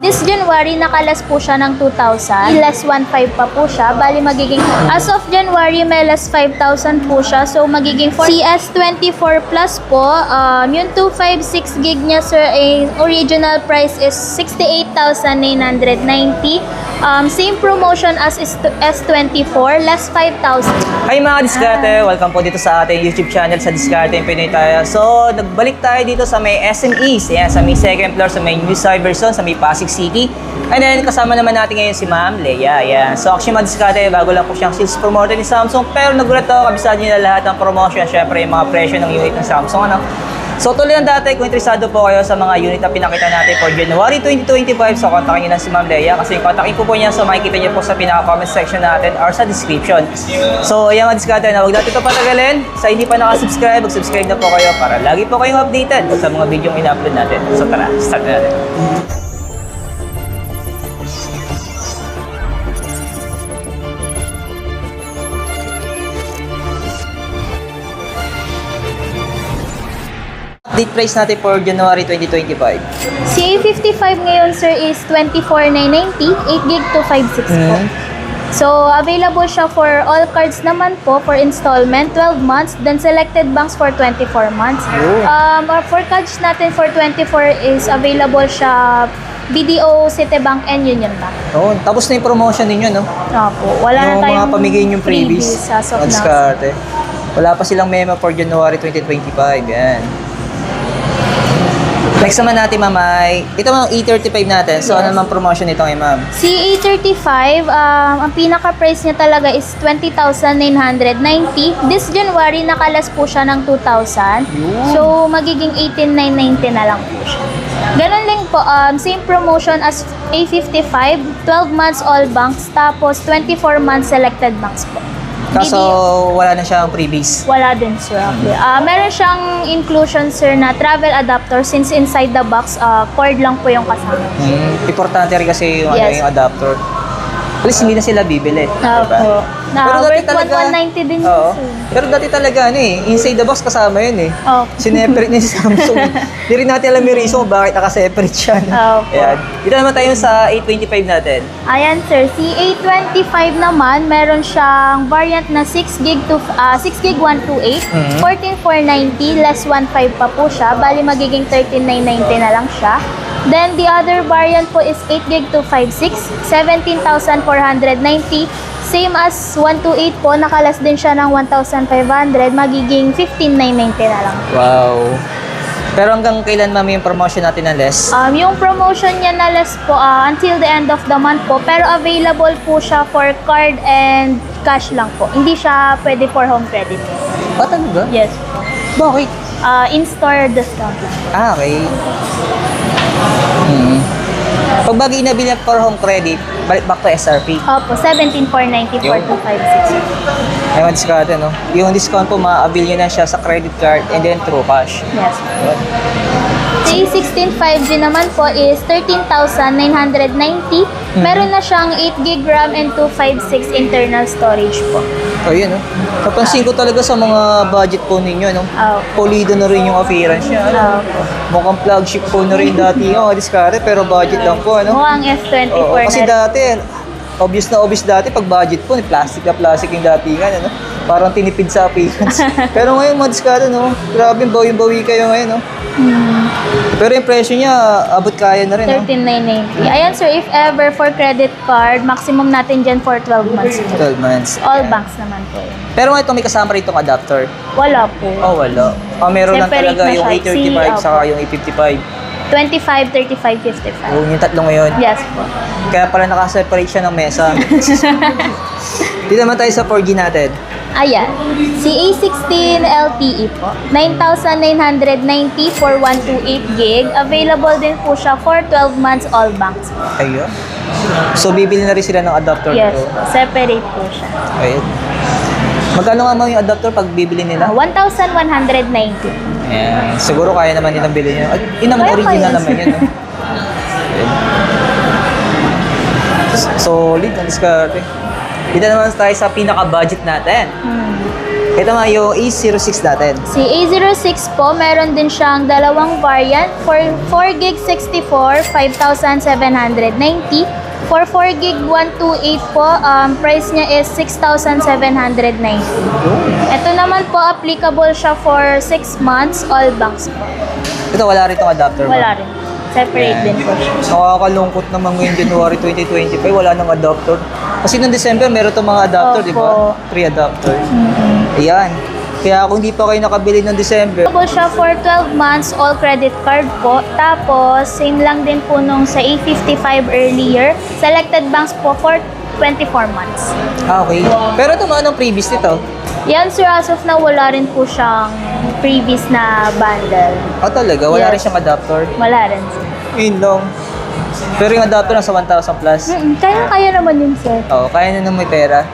This January, nakalas po siya ng 2,000. Less 1.5 pa po siya. Bali, magiging, as of January, may less 5,000 po siya. So, magiging CS24 Plus po. Yung 256 gig niya, sir, original price is 68,990. Same promotion as S24, less 5,000. Hi mga diskarte! Welcome po dito sa ating YouTube channel sa Diskarte Pinoy tayo. So, nagbalik tayo dito sa may SMEs. Ayan, sa may second floor, sa may New Cyberzone, sa may Pasig City. And then, kasama naman natin ngayon si Ma'am Leia. Ayan. So, actually mga diskarte, bago lang po siyang sales promoter ni Samsung. Pero nagulat ako, kabisado niyo na lahat ng promotion. Syempre, yung mga presyo ng unit ng Samsung. Ano? So, tuloy ang dati, kung interesado po kayo sa mga unit na pinakita natin for January 2025, so kontakin niyo lang si Ma'am Leia kasi kontakin po niya, so makikita niyo po sa pinaka-comment section natin or sa description. So, ayan mga diskarte na huwag natin ito patagalin. Sa hindi pa nakasubscribe, mag-subscribe na po kayo para lagi po kayong updated sa mga video yung ina-upload natin. So, tara, start na natin. Update price natin for January 2025. Si A55 ngayon, sir, is 24,990, 8 gig to 56 po. So, available siya for all cards naman po for installment, 12 months, then selected banks for 24 months. For cards natin for 24 is available siya BDO, Citibank, and Union Bank. Oh, tapos na yung promotion ninyo, no? Opo, wala na Yung tayong mga pamigay yung freebies. as of now. Diskarte. Wala pa silang memo for January 2025. Yan. Next naman natin, Ma'am, ay ito mga E35 natin. So, ano naman promotion nito ngayon, Ma'am? Si A35, ang pinaka-price niya talaga is 20,990. This January, nakalas po siya ng 2,000. So, magiging 18,990 na lang po siya. Ganun din po, same promotion as A55, 12 months all banks, tapos 24 months selected banks po. Kaso, wala na siyang freebies. Wala din, sir. Meron siyang inclusion, sir, na travel adapter since inside the box, cord lang po yung kasama. Importante rin kasi yung, Yes. yung adapter. At least hindi na sila bibili. Opo. Pero dati Worth talaga, 190 din yun, oo. sir. Pero dati talaga, inside the box kasama yun eh. Opo. Sineperate ni Samsung. Hindi rin natin alam yung reason kung bakit nakaseparate siya. Opo. Ayan. Dito naman tayo sa 825 natin. Ayan, sir. Si A25 naman, meron siyang variant na 6 gig 128, 14,490, less 1.5 pa po siya. Bali, magiging 13,990 na lang siya. Then, the other variant po is 8 gig 256, 17,490. Same as 128 po, nakalas din siya ng 1,500, magiging 15,990 na lang. Wow. Pero hanggang kailan, Ma'am, yung promotion natin na less? Yung promotion niya na less po until the end of the month po, pero available po siya for card and cash lang po. Hindi siya pwede for home credit. Talaga? Yes. Bakit? In-store discount lang. Okay. Pag bagay nabili for home credit, balik back to SRP. Opo, 17,490 for 256. Ayun, diskarte, no? Yung discount po, ma-avail nyo na siya sa credit card and then through cash. Yes. The A16 5G naman po is 13,990. Meron na siyang 8 gig RAM and 256 internal storage po. Ayun, no? Napansin ko talaga sa mga budget phone ninyo, no? Pulido na rin yung appearance niya, ano? Mukhang flagship phone na rin dati yung diskarte, pero budget lang po, ano? Mukhang S24 Oo, kasi na. dati, obvious dati pag budget phone, plastic na plastic yung datingan, ano? Parang tinipid sa appearance. Pero ngayon, mga diskarte, no? Grabe, bawi-bawi kayo ngayon, no? Pero yung presyo niya, abot kaya na rin, no? 13,990. Ayan, sir, if ever for credit card, maximum natin dyan for 12 months. 12 months. All Ayan. banks naman po yun. Pero ngayon, may kasama rin itong adapter. Wala po. Oh, wala. Meron lang Separate talaga na yung siya. 835 saka yung 855. 25, 35, 55. Yung tatlo ngayon. Yes po. Kaya pala nakaseparate siya ng mesa. Dito naman tayo sa 4G natin. Ayan. Si A16 LTE po. 9,990 for 128 gig. Available din po siya for 12 months all banks po. Ayun. So, bibili na rin sila ng adapter Yes nito. po. Separate po siya. Ayun. Magkano nga mga yung adapter pag bibili nila? 1,190. Ayan. Siguro kaya naman nilang bilhin yun. Yun naman, Kaya original kaya. naman yun. No? Solid ang diskarte. Dito naman tayo sa pinaka-budget natin. Ito nga yung A06 natin. Si A06 po, meron din siyang dalawang variant. For 4GB 64, 5,790. For 4GB 128 po, price niya is 6,790. Ito naman po, applicable siya for 6 months, all banks po. Ito, wala rin itong adapter. Wala rin. Separate din po siya. Nakakalungkot naman ngayon January 2025, wala nang adapter. Kasi noong December, meron itong mga adapter, di ba? Opo. 3 adapter. Ayan. Kaya kung di pa kayo nakabili ng December, Applicable siya for 12 months, all credit card po. Tapos, same lang din po nung sa A55 earlier. Selected banks po for 24 months. okay. Pero ito mga anong previous nito? Yan, sir, as of now, wala rin po siyang previous na bundle. Talaga? Wala Yes. rin siyang adapter? Wala rin, sir. Yun lang. Pero yung adapter nasa 1,000 plus. Kaya naman yun, sir. Oo, kaya na nang may pera.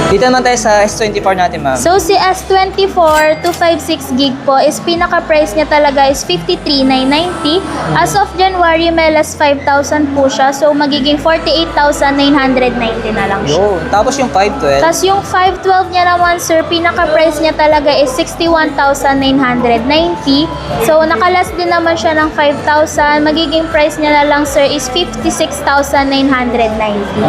Dito naman tayo sa S24 natin, ma'am. So, si S24 256 gig po is pinaka-price niya talaga is 53,990. As of January, may less 5,000 po siya. So, magiging 48,990 na lang siya. Yun. Tapos yung 512. Tapos yung 512 niya naman, sir, pinaka-price niya talaga is 61,990. So, nakalas din naman siya ng 5,000. Magiging price niya na lang, sir, is 56,990.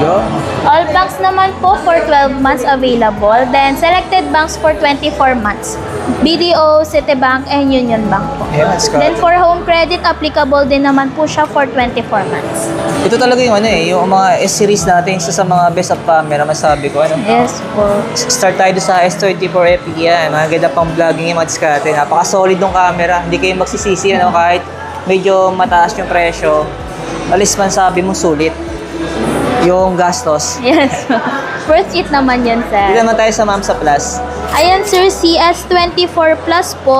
Yun. All banks naman po for 12 months available. Then, selected banks for 24 months. BDO, Citibank, and Union Bank po. Ayan, Scott. Then, for home credit, applicable din naman po siya for 24 months. Ito talaga yung yung mga S-series natin, isa sa mga best of camera, masabi ko. Yes po. Start tayo doon sa S24 FE yan. Mga ganda pang vlogging yung mga diskarte. Napaka-solid ng camera. Hindi kayo magsisisi, kahit medyo mataas yung presyo. Alis man sabi mo, sulit. Yung gastos. Yes po. Worth it naman yan, sir. Dito naman tayo sa Mamsa Plus. Ayan, sir, CS24 Plus po.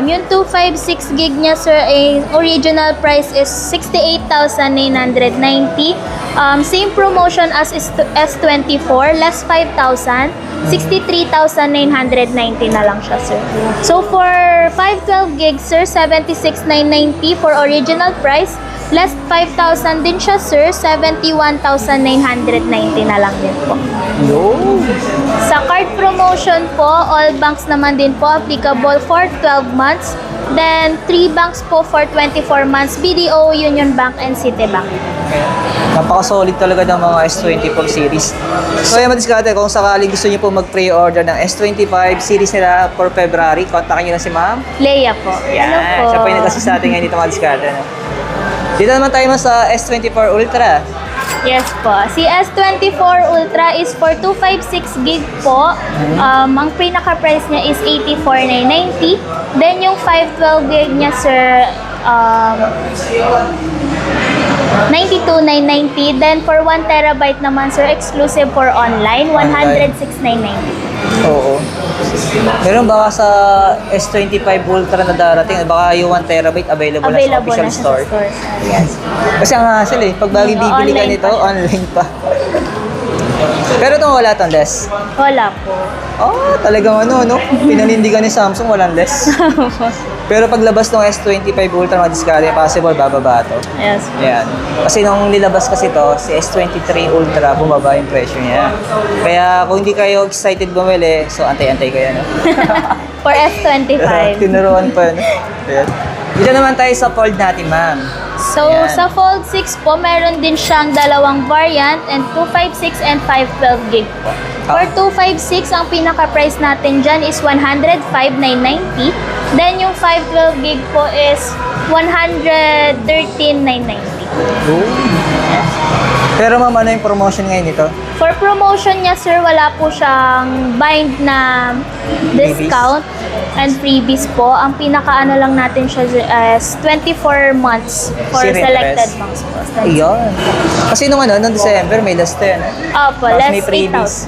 Yung 256 gig niya, sir, original price is 68,990. Same promotion as S24, less 5,000. 63,990 na lang siya, sir. So, for 512 gig, sir, 76,990 for original price. Less 5,000 din siya, sir. 71,990 na lang din po. Yo! Sa card promotion po, all banks naman din po applicable for 12 months. Then, 3 banks po for 24 months. BDO, Union Bank, and Citibank. Napaka-solid talaga ng mga S24 series. So, ayan mga diskarte, kung sakaling gusto niyo po mag-pre-order ng S25 series nila for February, kontakin niyo na si ma'am. Leia po. Yan. Ano po? Siya po yung nag-assist sa atin ngayon dito mga diskarte. Dito naman tayo sa S24 Ultra. Yes po. Si S24 Ultra is for 256 gig po. Ang pinaka-price niya is 84,990. Then yung 512 gig niya, sir, 92,990. Then for 1 terabyte naman, sir, exclusive for online, 106,990. Oo. Meron baka sa S25 Ultra na darating, baka yung 1 terabyte available, na sa official na siya store. sa stores. Yes. Kasi ang hassle pag bagi bibili ka Online nito, pa siya. online pa. Pero itong wala itong less. Wala po. Oh, talagang pinanindigan ni Samsung, walang less. Pero paglabas ng S25 Ultra mga diskarte, possible bababa ito. Yes. Yan. Kasi nung nilabas kasi to, si S23 Ultra, bumaba yung presyo niya. Kaya kung hindi kayo excited bumili, so antay-antay kayo, no? For S25. Tinuruan pa, no? Ayan. Dito naman tayo sa fold natin, ma'am. So, Ayan. sa Fold 6 po, meron din siyang dalawang variant and 256 and 512 gig po. For 256, ang pinaka-price natin dyan is 105,990. Then, yung 512 gig po is 113,990. Pero ma'am, ano yung promotion ngayon nito? For promotion niya, sir, wala po siyang bind na discount and freebies po. Ang pinaka-ano lang natin siya is 24 months for Serious selected price. banks po. Ayun. Kasi nung December, may last 10. Opo, Tapos less may freebies.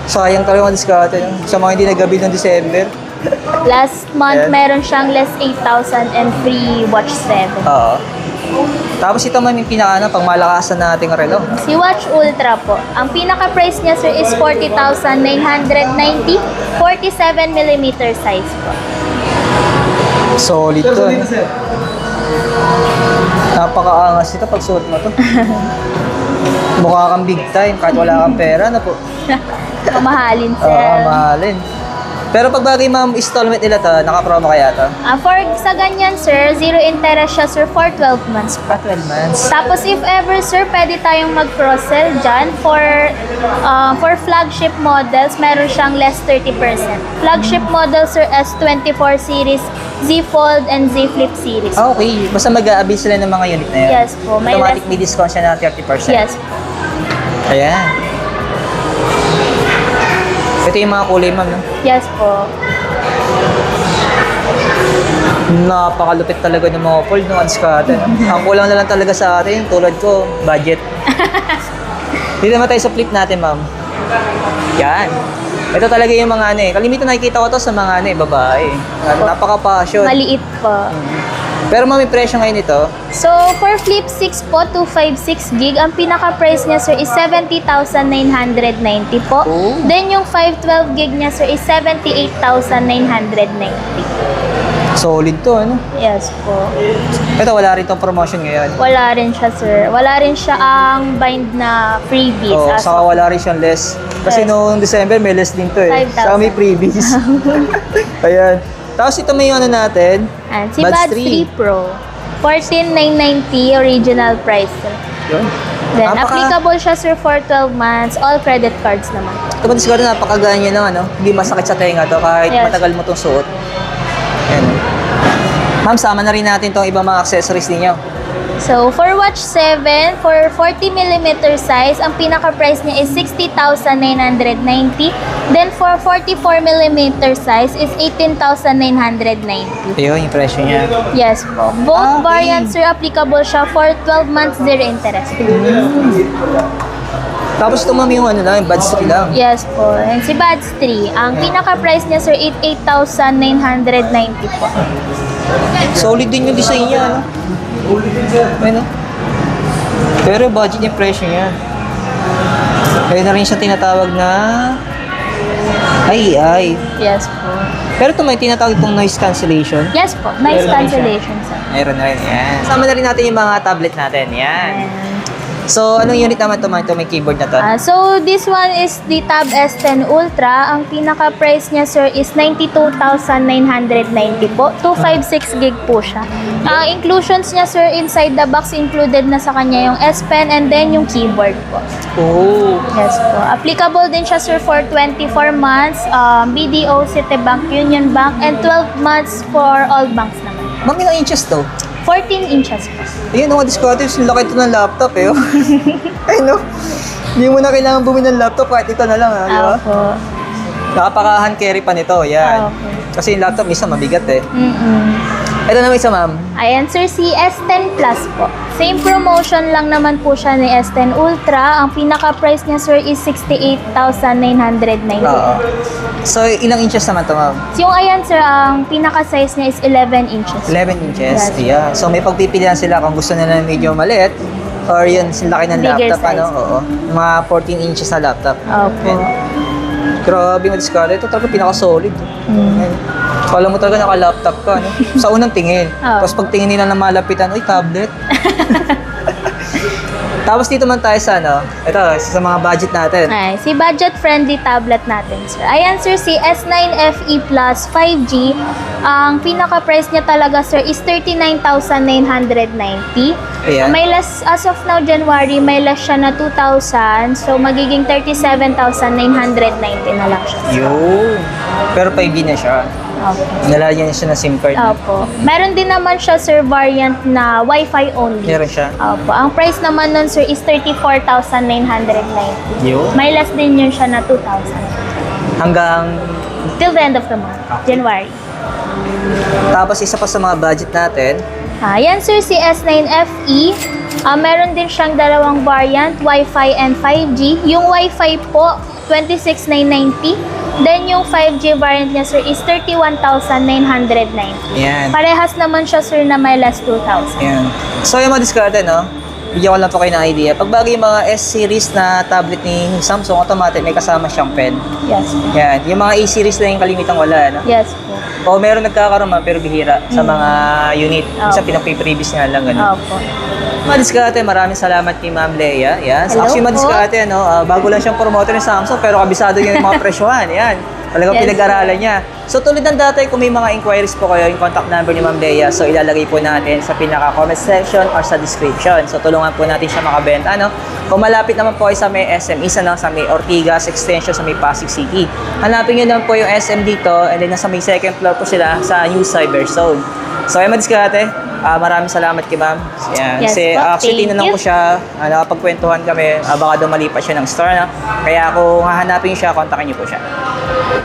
8,000. Sayang talaga mga diskarte. Sa mga hindi nagabi ng December. Last month, Ayan. meron siyang less 8,000 and free watch 7. Oo. Tapos ito man yung pang malakasan nating relo. Si Watch Ultra po, ang pinaka-price niya, sir, is 40,990, 47mm size po. Solid to. Napakaangas ito pag suot mo to. Mukha kang big time kahit wala kang pera na po. Mamahalin, sir. Oo, mahalin. Pero pag bagay ma'am, installment nila to, naka-promo kaya to? Sa ganyan, sir, zero interest siya, sir, for 12 months po. 12 months. Tapos if ever, sir, pwede tayong mag-cross-sell dyan for flagship models, meron siyang less 30%. Flagship models, sir, S24 series, Z Fold, and Z Flip series. Ah, okay. Basta mag-a-avail sila ng mga unit na yan. Yes po. Automatic may discount siya na 30%. Yes po. Ayan. Ito yung mga kulay ma'am, no? Yes po. Napakalupit talaga ng mga fold, no? Unscattered. Ang kulang na lang talaga sa atin, tulad ko, budget. Dito naman tayo sa flip natin, ma'am. Yan. Ito talaga yung mga kalimitan nakikita ko to sa mga babae. Napaka-passion. Maliit po. Pero ma'am, may presyo ngayon ito. So, for Flip 6 po, 256 gig, ang pinaka-price niya, sir, is 70,990 po. Oh. Then, yung 512 gig niya, sir, is 78,990. Solid to, ano? Yes po. Ito, wala rin tong promotion ngayon. Wala rin siya, sir. Wala rin siya ang bind na freebies. Oh, saka wala rin siyang less. Kasi Yes. noong December, may less din to eh. 5,000. Saka may freebies. Ayan. Tapos ito may natin. And si Buds 3 Pro, 14,990 original price, sir. Yun. Then, applicable siya, sir, for 12 months. All credit cards naman po. Ito ba siguro napakagana niya ng hindi masakit sa tenga to kahit Yes. matagal mo itong suot. Ayan. Ma'am, sama na rin natin itong ibang mga accessories ninyo. So, for watch 7, for 40mm size, ang pinaka-price niya is 60,990. Then, for 44mm size is 18,990. Ayun, yung presyo niya. Yes po. Both Okay. variants are applicable siya for 12 months, zero interest. Tapos ito ma'am yung yung Buds 3 lang. Yes po. And si Buds 3, ang pinaka-price niya, sir, 8,990 po. Solid din yung design niya, ano? Ano? Pero budget yung presyo niya. Kaya na rin siya tinatawag na AI. Yes po. Pero ito may tinatawag itong noise cancellation. Yes po. Nice Meron na rin siya. cancellation, sir. Mayroon na rin, yan. Sama na rin natin yung mga tablet natin, yan. And, So, anong unit naman ito, may keyboard na to? so, this one is the Tab S10 Ultra. Ang pinaka-price niya, sir, is 92,990 po. 256 gig po siya. Ang inclusions niya, sir, inside the box, included na sa kanya yung S Pen and then yung keyboard po. Oh. Yes po. Applicable din siya, sir, for 24 months, BDO, Citibank, Union Bank, and 12 months for all banks naman. Ma'am, ilang inches to? 14 inches po. Ayun, mga discounted, laki ito ng laptop eh. Ay no, hindi mo na kailangan bumili ng laptop kahit ito na lang ha, di ba? Opo. Nakapaka-hand carry pa nito, yan. Okay. Kasi yung laptop minsan mabigat eh. Mm-mm. Ito naman isa ma'am. Ayan, sir, si S10 Plus po. Same promotion lang naman po siya ni S10 Ultra. Ang pinaka-price niya, sir, is 68,990. Oo. So, ilang inches naman to ma'am? Yung ayan, sir, ang pinaka-size niya is 11 inches. 11 inches. Yes. Yeah. So, may pagpipilian sila kung gusto nila medyo maliit or yun, laki ng Bigger laptop, ano? size. Oo. Mga 14 inches na laptop. Opo. Ayan. Grabe yung discard. Ito talaga pinaka-solid. Ayan. Kala mo talaga naka-laptop ka, no? Sa unang tingin. Oo. Tapos pag tingin nila na malapitan, uy, tablet. Tapos dito man tayo sa ito, sa mga budget natin. Ay, si budget-friendly tablet natin, sir. Ayan, sir, si S9 FE Plus 5G. Ang pinaka-price niya talaga, sir, is 39,990. Ayan. May less, as of now, January, may less siya na 2,000. So, magiging 37,990 na lang siya. Yun. Pero 5G na siya. Opo. Nalalagyan niya siya ng SIM card. Opo. Meron din naman siya, sir, variant na Wi-Fi only. Meron siya. Opo. Ang price naman nun, sir, is 34,990. Yun. May less din yun siya na 2,000. Hanggang, Till the end of the month, January. tapos isa pa sa mga budget natin, Yan, sir, si S9 FE. Meron din siyang dalawang variant, Wi-Fi and 5G. Yung Wi-Fi po, 26,990. Then, yung 5G variant niya, sir, is 31,990. yan. Parehas naman siya, sir, na may less 2,000. Yan. So, yung mga discard, bigyan ko lang po kayo ng idea. Pag bagay yung mga S-series na tablet ni Samsung, automatic may kasama siyang pen. Yes po. Yan. Yung mga A-series na yung kalimitang wala, Yes po. O meron nagkakaroon man, pero bihira sa mga unit. Isa Opo. pinag-previous nga lang, gano'n. Opo. Madiskarte, maraming salamat kay Ma'am Leia. Yan. So, Hello actually, po. Madiskarte, bago lang siyang promoter ng Samsung, pero kabisado niya yung mga presyohan. Yan. Talagang Yes, pinag-aralan niya. So, tulad ng dati, kung may mga inquiries po kayo, yung contact number ni Ma'am Leia, so ilalagay po natin sa pinaka-comment section or sa description. So, tulungan po natin siya makabenta, no? Kung malapit naman po ay sa may SM East, sa may Ortigas Extension, sa may Pasig City. Hanapin niyo naman po yung SM dito, and then nasa may second floor po sila sa New Cyber Zone. So, ay Madiskarte, maraming salamat kay Ma'am. Yan. Yes Kasi po, actually, thank tinanong you. ko siya, nakapagkwentuhan kami, baka dumali pa siya ng store, na. Kaya kung hahanapin niyo siya, kontakin niyo po siya.